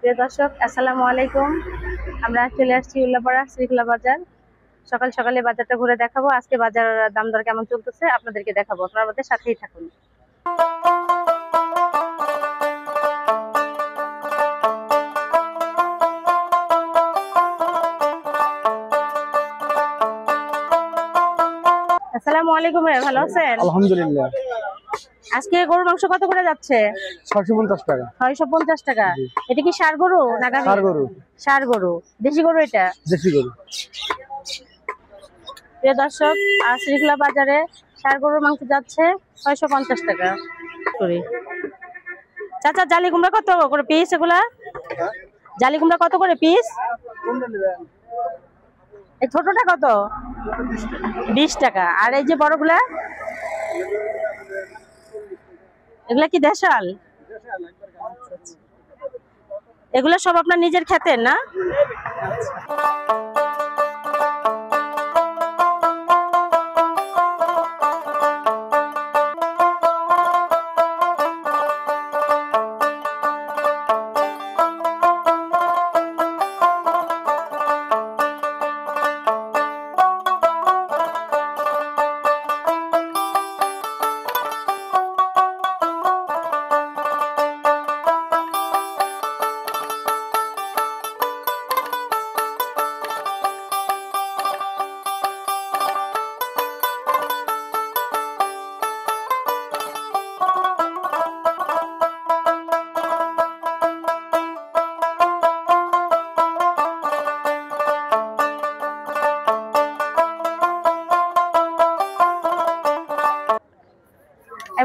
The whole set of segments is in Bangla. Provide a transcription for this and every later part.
প্রিয় দর্শক, আসসালামু আলাইকুম। আমরা চলে আসছি উল্লাপাড়া শ্রীখোলা বাজার। সকাল সকালে বাজারটা ঘুরে দেখাবো। আজকে বাজার দাম দর কেমন চলতেছে আপনাদেরকে দেখাবো। আপনারা আমাদের সাথেই থাকুন। আসসালামু আলাইকুম, ভালো আছেন? আলহামদুলিল্লাহ। আজকে গরুর মাংস কত করে যাচ্ছে? 650 টাকা। 650 টাকা। এটা কি ষাঁড় গরু না গাভী? ষাঁড় গরু। ষাঁড় গরু, দেশি গরু এটা? দেশি গরু। প্রিয় দর্শক, শ্রীখোলা বাজারে ষাঁড় গরুর মাংস যাচ্ছে 650 টাকা করে। চাচা, জালি কুমড়া কত করে পিস? এগুলা জালি কুমড়া কত করে পিস? এই ছোটটা কত? 20 টাকা। আর এই যে বড়গুলা, এগুলা কি দেশাল? এগুলা সব আপনার নিজের ক্ষেতের না?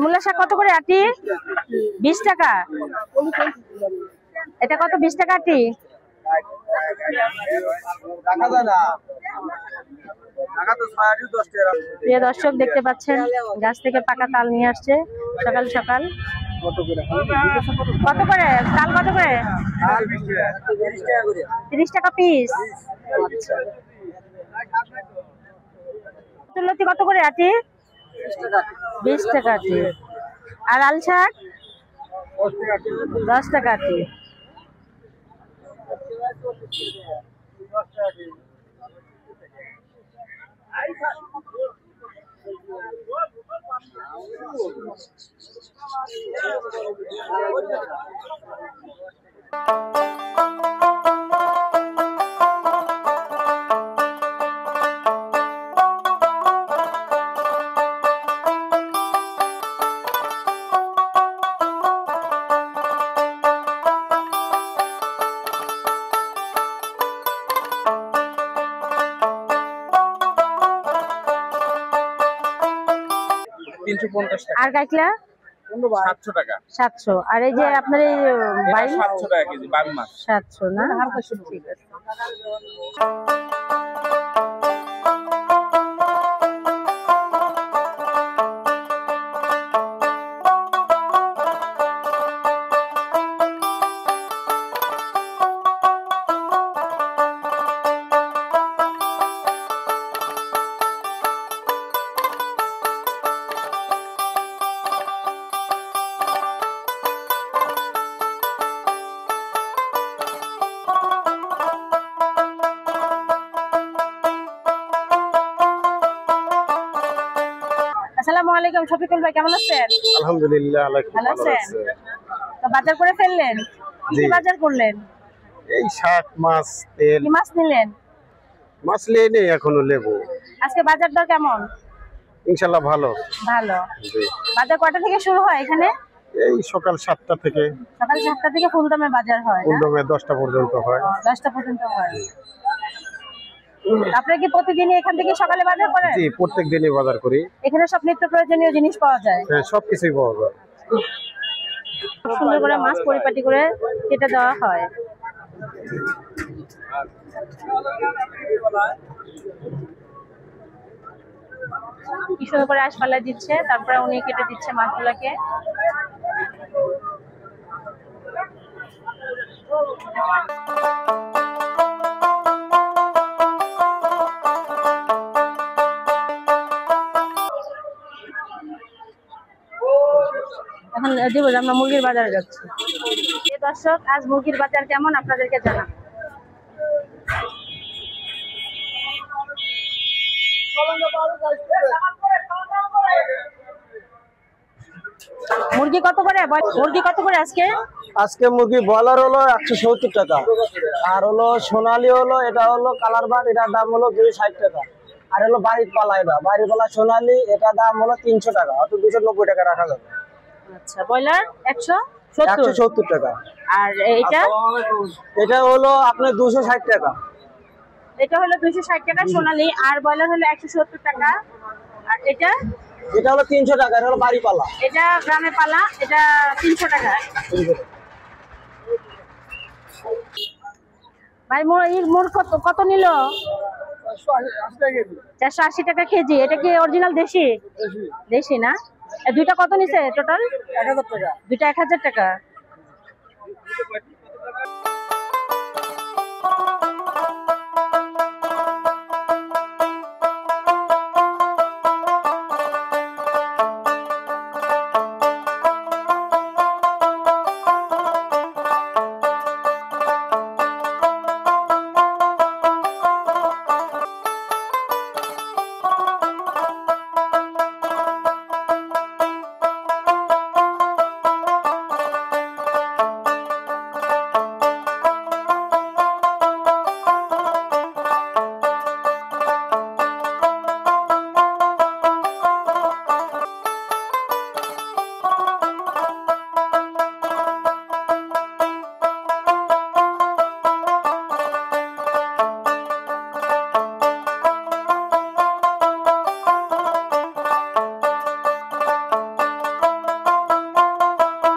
মূলা শাক কত করে আটি? 20 টাকা। এটা কত? 20 টাকা আটি। প্রিয় দর্শক, দেখতে পাচ্ছেন গাছ থেকে পাকা তাল নিয়ে আসছে সকাল সকাল। কত করে তাল? কত করে? 30 টাকা পিস। লতি কত করে আটি? 20 টাকা আটি। আর লাল শাক 10 টাকা আটি। আর কাইকলা 700 টাকা। 700। আর এই যে আপনার এই 700 টাকা কেজি বাম মাছ। 700 না? ঠিক আছে। আসসালামু আলাইকুম, শফিকুল ভাই, কেমন আছেন? আলহামদুলিল্লাহ। ভালো আছেন? তো বাজার করে ফেললেন? কি বাজার করলেন? এই শাক, মাছ, তেল। কি মাছ নিলেন? মাছ নিয়ে নেই এখনো, লেবু। আজকে বাজার দর কেমন? ইনশাআল্লাহ ভালো। ভালো। বাজার কয়টা থেকে শুরু হয় এখানে? এই সকাল 7টা থেকে। সকাল 7টা থেকে ফুলদমে বাজার হয় না? ফুলদমে 10টা পর্যন্ত হয়। 10টা পর্যন্ত হয়। আপনি কি প্রতিদিনই এখান থেকে সকালে বাজার করেন? জি, প্রত্যেক দিনই বাজার করি। এখানে সব নিত্য প্রয়োজনীয় জিনিস পাওয়া যায়? হ্যাঁ, সবকিছুই পাওয়া যায়। সুন্দর করে মাছ পরিপাটি করে কেটে দেওয়া হয়। কি সুন্দর করে আঁশপালা দিচ্ছে, তারপরে উনি কেটে দিচ্ছে মাছগুলাকে। এখন দিব আমরা মুরগির বাজারে যাচ্ছি। দর্শক, আজ মুরগির বাজার কেমন আপনাদেরকে জানাবো। মুরগি কত করে? মুরগি কত করে আজকে? আজকে মুরগি ব্রয়লার হলো 170 টাকা, আর হলো সোনালী হলো, এটা হলো কালার বাট, এটার দাম হলো 260 টাকা। আর হলো বাড়ির পালা, এটা বাড়ির পালা সোনালী, এটা দাম হলো 300 টাকা, অর্থাৎ 290 টাকা রাখা যাবে। আচ্ছা, ব্রয়লার 170 170 টাকা। আর এটা এটা হলো আপনার 260 টাকা। এটা হলো 260 টাকা সোনালী, আর ব্রয়লার হলো 170 টাকা। আর এটা এটা হলো 300 টাকা, এটা হলো বাড়ি পালা। এটা গ্রামে পালা, এটা 300 টাকা। ভাই মোর কত নিল? 480 টাকা কেজি। এটা কি অরিজিনাল দেশি? দেশি না? দুইটা কত নিছে টোটাল? 1000 টাকা। দুইটা 1000 টাকা।